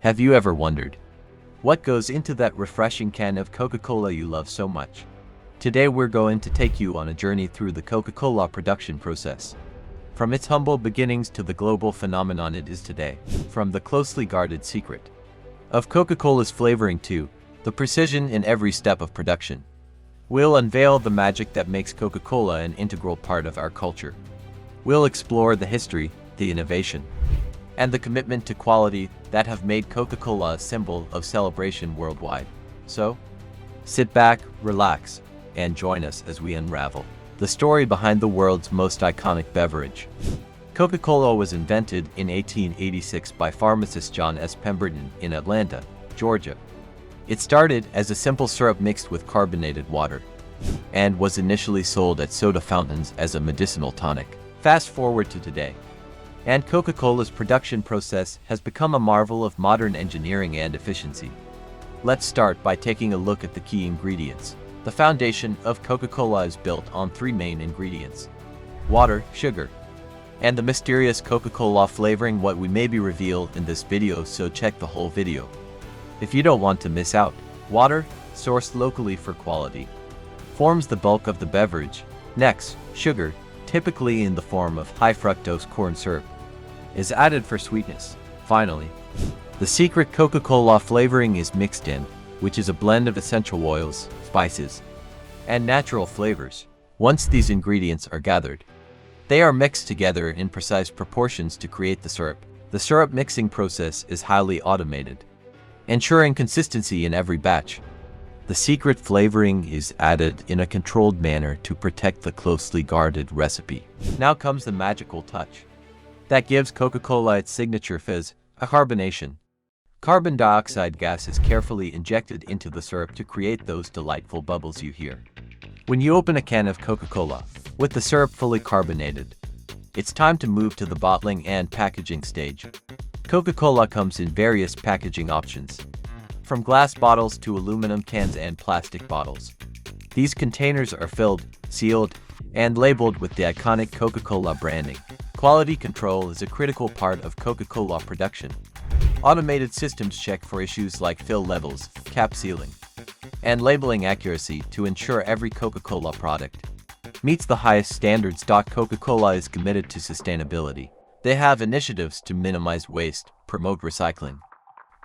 Have you ever wondered what goes into that refreshing can of Coca-Cola you love so much? Today we're going to take you on a journey through the Coca-Cola production process. From its humble beginnings to the global phenomenon it is today. From the closely guarded secret of Coca-Cola's flavoring to the precision in every step of production. We'll unveil the magic that makes Coca-Cola an integral part of our culture. We'll explore the history, the innovation, and the commitment to quality that have made Coca-Cola a symbol of celebration worldwide. So, sit back, relax, and join us as we unravel the story behind the world's most iconic beverage. Coca-Cola was invented in 1886 by pharmacist John S. Pemberton in Atlanta, Georgia. It started as a simple syrup mixed with carbonated water and was initially sold at soda fountains as a medicinal tonic. Fast forward to today, and Coca-Cola's production process has become a marvel of modern engineering and efficiency. Let's start by taking a look at the key ingredients. The foundation of Coca-Cola is built on three main ingredients: water, sugar, and the mysterious Coca-Cola flavoring. What we may be revealed in this video, so check the whole video if you don't want to miss out. Water, sourced locally for quality, forms the bulk of the beverage. Next, sugar, typically in the form of high fructose corn syrup, is added for sweetness. Finally, the secret Coca-Cola flavoring is mixed in, which is a blend of essential oils, spices, and natural flavors. Once these ingredients are gathered, they are mixed together in precise proportions to create the syrup. The syrup mixing process is highly automated, ensuring consistency in every batch. The secret flavoring is added in a controlled manner to protect the closely guarded recipe. Now comes the magical touch that gives Coca-Cola its signature fizz: carbonation. Carbon dioxide gas is carefully injected into the syrup to create those delightful bubbles you hear when you open a can of Coca-Cola. With the syrup fully carbonated, it's time to move to the bottling and packaging stage. Coca-Cola comes in various packaging options, from glass bottles to aluminum cans and plastic bottles. These containers are filled, sealed, and labeled with the iconic Coca-Cola branding. Quality control is a critical part of Coca-Cola production. Automated systems check for issues like fill levels, cap sealing, and labeling accuracy to ensure every Coca-Cola product meets the highest standards. Coca-Cola is committed to sustainability. They have initiatives to minimize waste, promote recycling,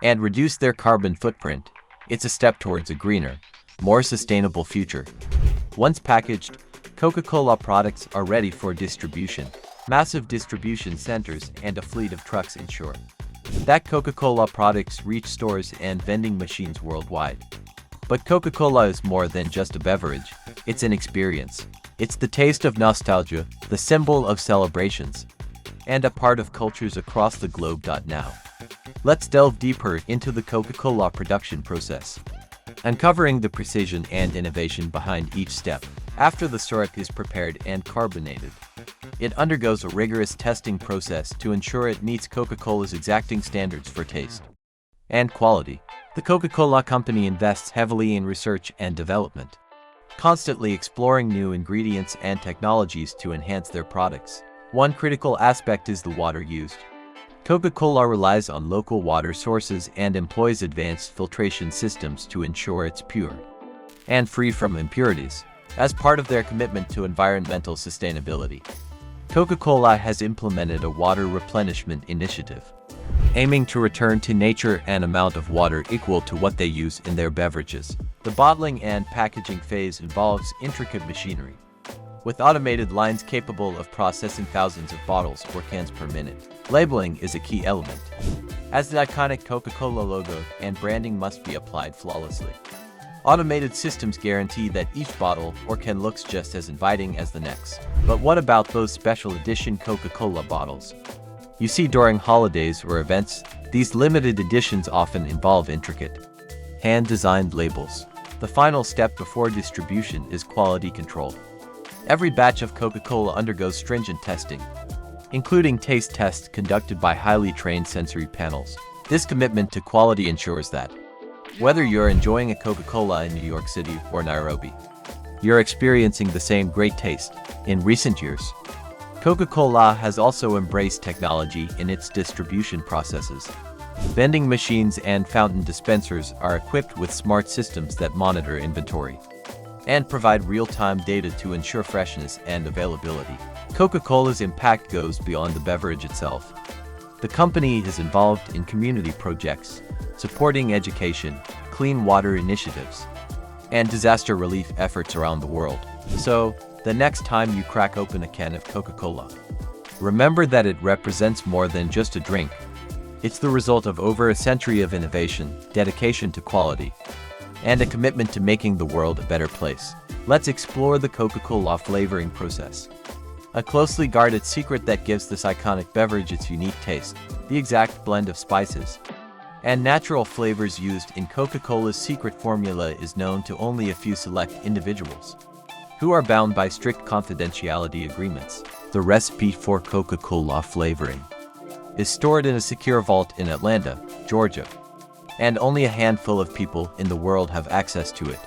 and reduce their carbon footprint. It's a step towards a greener, more sustainable future. Once packaged, Coca-Cola products are ready for distribution. Massive distribution centers and a fleet of trucks ensure that Coca-Cola products reach stores and vending machines worldwide. But Coca-Cola is more than just a beverage. It's an experience. It's the taste of nostalgia, the symbol of celebrations, and a part of cultures across the globe. Now, let's delve deeper into the Coca-Cola production process, uncovering the precision and innovation behind each step. After the syrup is prepared and carbonated, it undergoes a rigorous testing process to ensure it meets Coca-Cola's exacting standards for taste and quality. The Coca-Cola Company invests heavily in research and development, constantly exploring new ingredients and technologies to enhance their products. One critical aspect is the water used. Coca-Cola relies on local water sources and employs advanced filtration systems to ensure it's pure and free from impurities. As part of their commitment to environmental sustainability, Coca-Cola has implemented a water replenishment initiative, aiming to return to nature an amount of water equal to what they use in their beverages. The bottling and packaging phase involves intricate machinery, with automated lines capable of processing thousands of bottles or cans per minute. Labeling is a key element, as the iconic Coca-Cola logo and branding must be applied flawlessly. Automated systems guarantee that each bottle or can looks just as inviting as the next. But what about those special edition Coca-Cola bottles you see during holidays or events? These limited editions often involve intricate, hand-designed labels. The final step before distribution is quality control. Every batch of Coca-Cola undergoes stringent testing, including taste tests conducted by highly trained sensory panels. This commitment to quality ensures that whether you're enjoying a Coca-Cola in New York City or Nairobi, you're experiencing the same great taste. In recent years, Coca Cola has also embraced technology in its distribution processes. Vending machines and fountain dispensers are equipped with smart systems that monitor inventory and provide real-time data to ensure freshness and availability. Coca-Cola's impact goes beyond the beverage itself. The company is involved in community projects, supporting education, clean water initiatives, and disaster relief efforts around the world. So, the next time you crack open a can of Coca-Cola, remember that it represents more than just a drink. It's the result of over a century of innovation, dedication to quality, and a commitment to making the world a better place. Let's explore the Coca-Cola flavoring process, a closely guarded secret that gives this iconic beverage its unique taste. The exact blend of spices and natural flavors used in Coca-Cola's secret formula is known to only a few select individuals, who are bound by strict confidentiality agreements. The recipe for Coca-Cola flavoring is stored in a secure vault in Atlanta, Georgia, and only a handful of people in the world have access to it.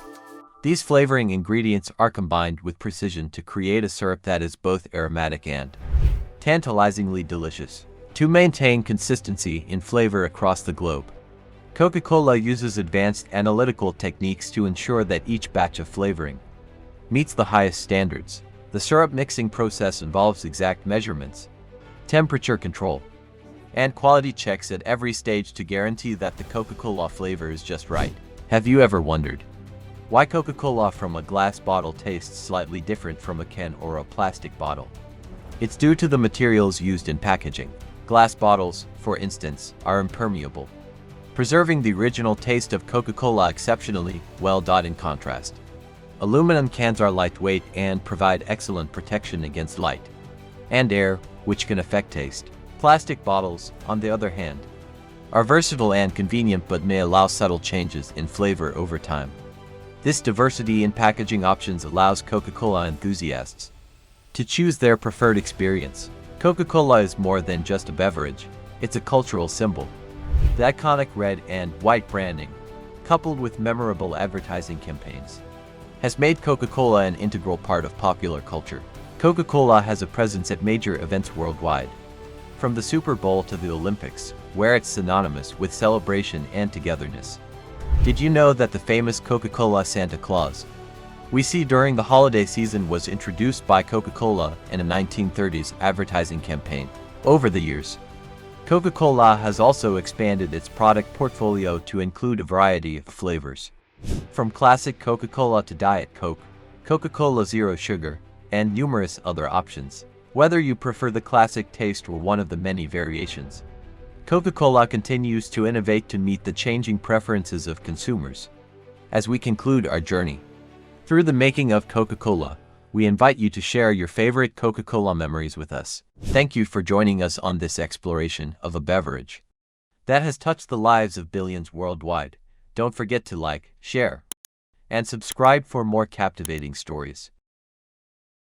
These flavoring ingredients are combined with precision to create a syrup that is both aromatic and tantalizingly delicious. To maintain consistency in flavor across the globe, Coca-Cola uses advanced analytical techniques to ensure that each batch of flavoring meets the highest standards. The syrup mixing process involves exact measurements, temperature control, and quality checks at every stage to guarantee that the Coca-Cola flavor is just right. Have you ever wondered why Coca-Cola from a glass bottle tastes slightly different from a can or a plastic bottle? It's due to the materials used in packaging. Glass bottles, for instance, are impermeable, preserving the original taste of Coca-Cola exceptionally well. In contrast, aluminum cans are lightweight and provide excellent protection against light and air, which can affect taste. Plastic bottles, on the other hand, are versatile and convenient but may allow subtle changes in flavor over time. This diversity in packaging options allows Coca-Cola enthusiasts to choose their preferred experience. Coca-Cola is more than just a beverage, it's a cultural symbol. The iconic red and white branding, coupled with memorable advertising campaigns, has made Coca-Cola an integral part of popular culture. Coca-Cola has a presence at major events worldwide, from the Super Bowl to the Olympics, where it's synonymous with celebration and togetherness. Did you know that the famous Coca-Cola Santa Claus we see during the holiday season was introduced by Coca-Cola in a 1930s advertising campaign? Over the years, Coca-Cola has also expanded its product portfolio to include a variety of flavors, from classic Coca-Cola to Diet Coke, Coca-Cola Zero Sugar, and numerous other options. Whether you prefer the classic taste or one of the many variations, Coca-Cola continues to innovate to meet the changing preferences of consumers. As we conclude our journey through the making of Coca-Cola, we invite you to share your favorite Coca-Cola memories with us. Thank you for joining us on this exploration of a beverage that has touched the lives of billions worldwide. Don't forget to like, share, and subscribe for more captivating stories.